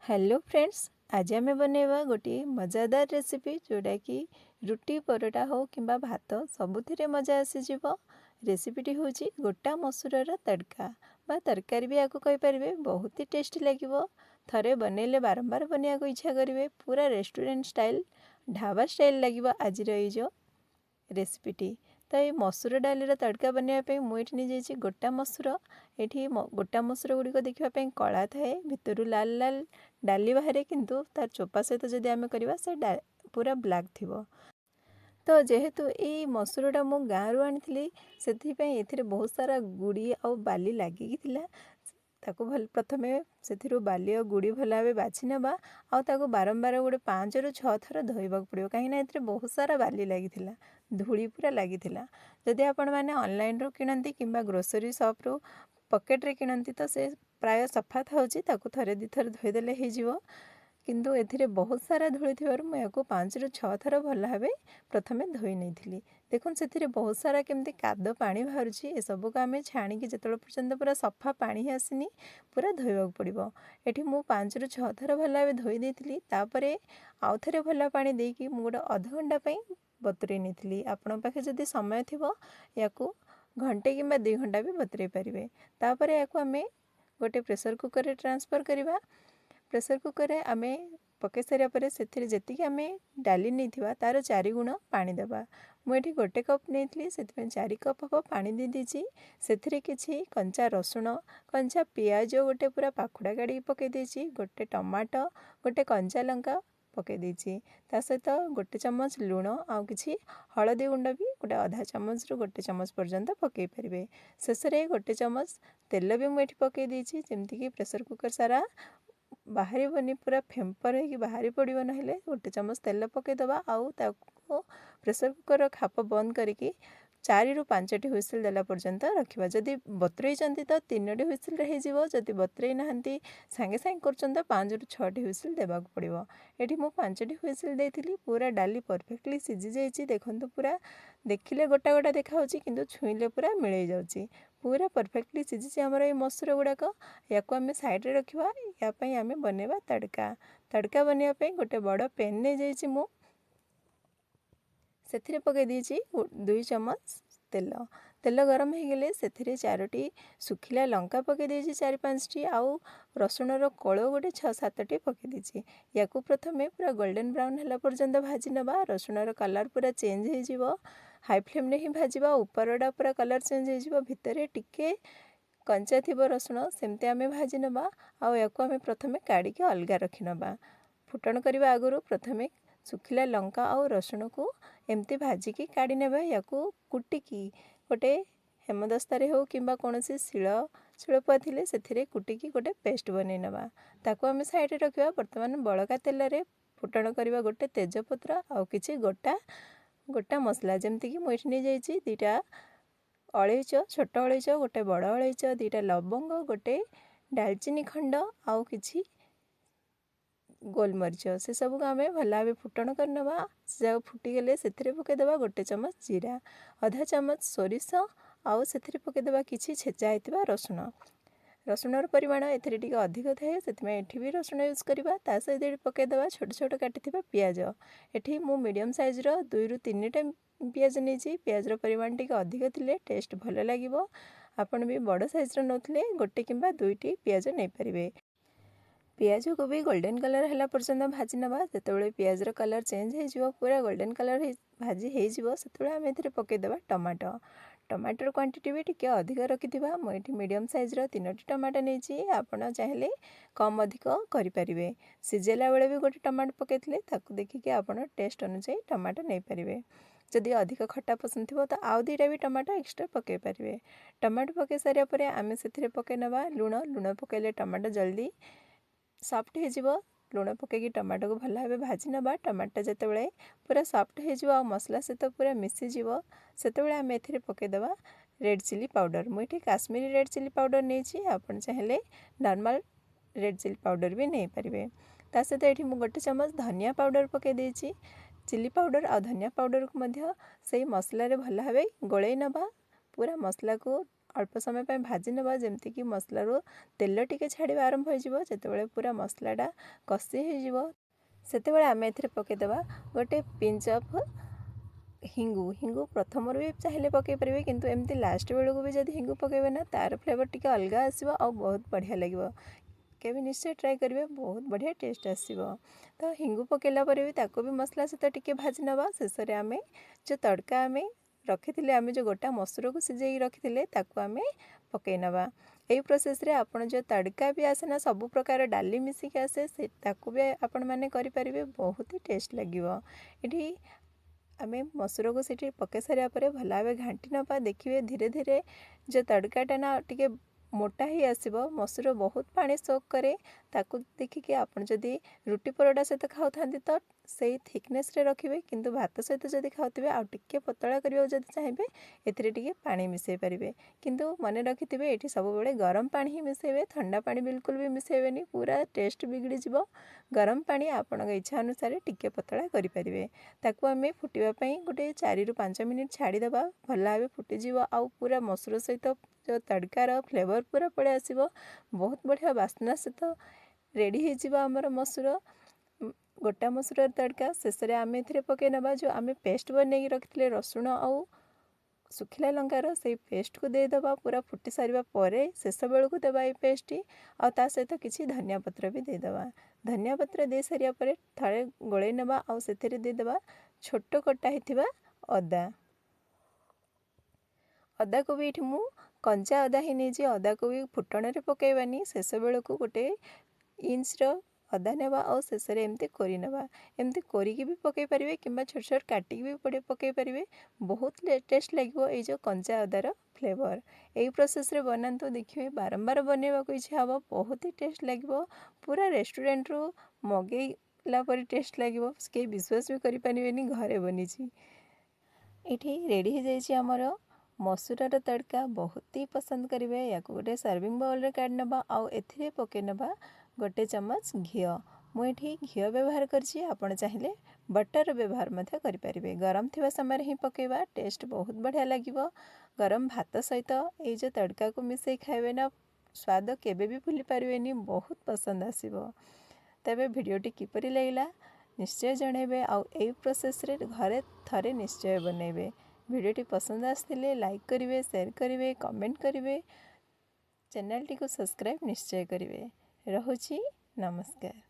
Hello friends, आज आम बनवा गोटे मजादार रेसिपी जोटा कि रुटी परोटा हो कि भात सबुथिरे मजा आसीज। रेसिपीटी हूँ गोटा मसूर तड़का बा तरकारी भी आपको कहींपारे। बहुत ही टेस्टी लगे। थरे बनइले बारंबार बनवा को इच्छा करेंगे। पूरा रेस्टोरेंट स्टाइल ढाबा स्टाइल लगे आज जो रेसिपीटी। तो ये मसूर डाली तड़का बनवाई मुझे नहीं जाइए गोटा मसूर। ये गोटा मसूर गुड़िक देखापी कला थाए, भितर लाल लाल डाली बाहर, किंतु तार चोपा सहित जदि आम करवा से पूरा ब्लैक थी। तो जेहेतु ये मसूरटा मु गाँव आनी से बहुत सारा गुड़ी आ बाली लगिकी ताको भल प्रथमे से बाली और गुड़ी भल भाव बाछि ना आउ बारंबार गोटे 5 ରୁ 6 थर धोइबाक पड़ो कहीं बहुत सारा बाली लगी धूली पूरा लगी। जदि आपण मैंने ऑनलाइन रो किणती कि ग्रोसरी शॉप रो पकेट रे किणती तो से प्राय सफा था थरे 2 थर धोईदेले हो। किंतु एथिरे बहुत सारा धूली थी मुझे 5 ରୁ 6 थर भल भाव प्रथमे धोई नहीं। देखुन से बहुत सारा केमती काद पानी बाहर ए सबको आम छाणी जो पर्यंत पूरा सफा पानी आसनी पूरा धोइबाक पड़ो। ये मुझे 5 ରୁ 6 थर भल भाव धोई देती। आउ थे भल पा देकी गोटे अध घंटा बतुरे नहीं। आपण पाखे जदि समय थी या घंटे कि 2 घंटा भी बतुरे पारे। तापर या आम गोटे प्रेशर कुकर रे ट्रांसफर करवा। प्रेशर कुकर रे आम पकई सारापर से जी आम डाली नहीं तार 4 गुण पानी देवा। मुझे गोटे कप नहीं से 4 कप हम पानी दे दीची। से किसी कंचा रसुण, कंचा पियाज गोटे पूरा पाखुड़ा काढ़ी पकई देची, गोटे टमाटो, गोटे कंचा लंका पकई देची। ता सहित गोटे चमच लुण आउ किछि हलदी गुंड भी गोटे आधा चमच रु गोटे चमच पर्यंत पकई पारे। शेष में गोटे चमच तेल भी मुझे पकई देची जमती कि प्रेशर कुकर सारा बाहरी बनी पूरा फेम्पर हो बाहरी पड़ो। ना गोटे चमच तेल पकईदबा आउ प्रेशर कुकर खाप बंद करके 4 ରୁ 5ଟି हुइसिल देला पर्यंत रखिबा। जदि बतुरई तो 3टी हुइसिल रे हो। जदि बतुरई नाहंती सांगे सांगे करछन तो 5 ରୁ 6टी हुइसिल देबाक पड़िबो। एठी मु 5टी हुइसिल देथिली। पूरा डाली परफेक्टली सिझी जाइछि। देखंतु पूरा देखिले गोटा गोटा देखा होछि किंतु छुईले पूरा मिलई जाउछि। पूरा परफेक्टली सिझी हमर ए मसूर गुड़ाक या आम साइड रे रखिबा। या पई आम बनेबा तड़का। तड़का बनवा पई गोटे बड़ पेन ने जाइछि मु से पकई दीची 2 चमच तेल। तेल गरम हो गले से 4टी सुखिला लंका पकई देची 4-5टी आउ रसुणर कोल गोटे 6-7टी पकई देची। या प्रथमे पूरा गोल्डन ब्राउन है पर्यंत भाजी नबा। रसुणर कलर पूरा चेंज हो हाई फ्लेम रे ही भाजवा। उपरटा पूरा कलर चेंज हो भितर टिके कंचा थी रसुण सेमती आम भाजी नबा। आउ या आम प्रथमे काढ़ी अलगा रखी नबा। फुटण करने आगु प्रथमे सुखिला लंका आउ रसुण को एमती भाजिकी काढ़ी नेबा। या कुटिकी गोटे हेमदस्तारे हो कि कौन शिलपुआ थिले से कुटिकी गोटे पेस्ट बनै नबा। ताको आम साइड रखा। बर्तमान बड़का तेल रे फुटण करवा गोटे तेजपत्र आउ किछि गोटा गोटा मसला जमती कि मुझे नहीं जाइए 2टा अलैच, छोट अलैच, गोटे बड़ अलैच, 2टा लवंग, गोटे डालचीनी खंड आउ किछि गोलमरीच से सब को आम भल भाव फुटण करनवा। से फुटीगले से पकईदबा गोटे चमच जीरा, आधा चमच सोरिष आउ से पकईदबा किछि छेचा होता रसुण। रसुणर परिमाण एथिरे टिके अधिक थाए से भी रसुण यूज करवा। ता सहित पकईदबा छोट छोट काटी पियाज। एठी मु मीडियम साइज 2 ରୁ 3टा पियाज नहीं। पियाजर परिमाण टिके अधिक थिले टेस्ट भल लागिबो। आपण भी बड़ साइज नौथिले गोटे किंबा 2टी पियाज नहीं पारिबे। पियाज को भी गोल्डन कलर है पर्यंत भाजी नवा। जो पियाजर कलर चेंज हो पूरा गोल्डन कलर भाजी हो आम ए पकईदबा टमाटो। टमाटर क्वांटिटी भी टिके अधिक रखि मुझे मीडियम साइज 3टी टमाटो नहीं। आपड़ चाहिए कम अधिक करें। सीझेला बेले भी गोटे टमाटो पकई देखिए आप टेस्ट अनुसार टमाटो नहीं पारे। जदि अधिक खट्टा पसंद थी तो आउ 2टा भी टमाटो एक्सट्रा पकई पारे। टमाटो पकई सारापर आम से पकई नवा लुण। लुण पकईले टमाटो जल्दी सॉफ्ट हो। लुण पकईकी टमाटो को भल भाव भाजी नवा। टमाटो जितेबाला पूरा सॉफ्ट हो मसला सहित पूरा मिसीज से आम ए पकईदबा रेड चिली पाउडर। मुझे काश्मीरी रेड चिली पाउडर नहीं। आप चाहिए नॉर्मल रेड चिली पाउडर भी नहीं पारे। ता सहित ये गोटे चमच धनिया पाउडर पकई देची। चिली पाउडर आ धनिया पाउडर को मध्य से मसला रे भल भाव गोलई नवा। पूरा मसला को अल्प समय पे भाजी नवा जेमती कि मसलारू तेल टिके छाड़ा आरंभ हो जिते पूरा मसलाटा कषि हो से आम ए पकईदेवा गोटे पिंच अफ हिंगु हिंगु प्रथम भी चाहिए पकई पारे किंतु एमती लास्ट बेलू भी जब हिंगु पकईबे ना तार फ्लेवर टिके अलग आसो आ बहुत बढ़िया लगे केबे निश्चय ट्राए करेंगे बहुत बढ़िया टेस्ट आसो। तो हिंगु पकईला भी ताको भी मसला सहित टिके भाजी नवा शेष में आम जो तड़का आम रखी आम जो गोटा मसूर को सिझे रखी ताको आम पकई नवा। यही प्रोसेस रे आपण जो तड़का भी आसे ना सब प्रकार डाली मिसिक आसे से ताको भी आपण माने करि परिबे बहुत ही टेस्ट लगिवो। इठी आम मसूर को सीटी पकई सारा पर भल भाव घाटी नवा देखिए धीरे धीरे जो तड़काटा ना टिके मोटा ही आसब मसूर बहुत पानी सोक करे ताकू देखिए आप जदि रुटी परोटा सहित खाऊ तो से थिकनेस रे रखिए किंतु भात सहित जदि खाऊे आउ टिके पतला करने जब चाहिए एथिरे पानी मिसई पारे किंतु मन रखिथे ये सब बड़े गरम पानी ही मिसेबे ठंडा पानी बिल्कुल भी मिसेबेनी पूरा टेस्ट बिगड़ी जीव। गरम पानी आपण इच्छा अनुसार टिके पतला करें ताकू आम फुटापी गोटे 4 ରୁ 5 मिनिट छाड़ीदे भल भाव फुटीज आउ पूरा मसूर सहित जो तड़कार फ्लेवर पूरा पड़े आसो बहुत बढ़िया बास्ना सहित रेडी हो आमर मसूर गोटा मसूर तड़का शेष में आम ए पकई नवा जो आम पेस्ट बन रखी रसुण आउ सुखिला लंकार से पेस्ट को देदेबा पूरा फुटी सारा पर शेष बेलू को देवा पेस्ट आ सहित किसी धनिया पत्र भी देदेबा धनिया पत्र दे सारा पर थोड़े गोले नवा आउ से देदेबा छोट कटा होता अदा अदा को भी ये कंचा अदा ही नहीं अदा को भी फुटण में पकईबानी शेष बेलू को गोटे इंच अदा नेबा और शेष में एमती कोरी नेबा एमती कोरिकी भी पकई पारे कि छोट छोट काटिकी भी पड़े पकई पारे बहुत टेस्ट लगे ये कंचा अदार फ्लेवर। यही प्रोसेस रे बनातु देखिए बारंबार बनवा को इच्छा हम बहुत ही टेस्ट लगे पूरा रेस्टोरेंट रू मगेला पर टेस्ट लगे कहीं विश्वास भी करें घरे बनी ये रेडी हो जाइए आमर मसूर तड़का बहुत ही पसंद करेंगे या गोटे सर्विंग बाउल रे काढ़ नवा आउ एथिरे पकई नवा गोटे चम्मच घी मुझे घी व्यवहार करछि आपण चाहिए बटर व्यवहार मध्य करें गरम थिबा समय ही पकेबा टेस्ट बहुत बढ़िया लगिवो। गरम भात सहित ये जो तड़का को मिसई खाइबे ना स्वाद केबे भी भूली पारिबेनी बहुत पसंद आसीबो। तबे भिडियोटी किपरि लागला निश्चय जनइबे आउ एई प्रोसेस रे घरे थरे निश्चय बनइबे। भिडियोटी पसंद आसथिले लाइक करिवे शेयर करिवे कमेंट करिवे चैनल टी को सब्सक्राइब निश्चय करिवे। रहुछि नमस्कार।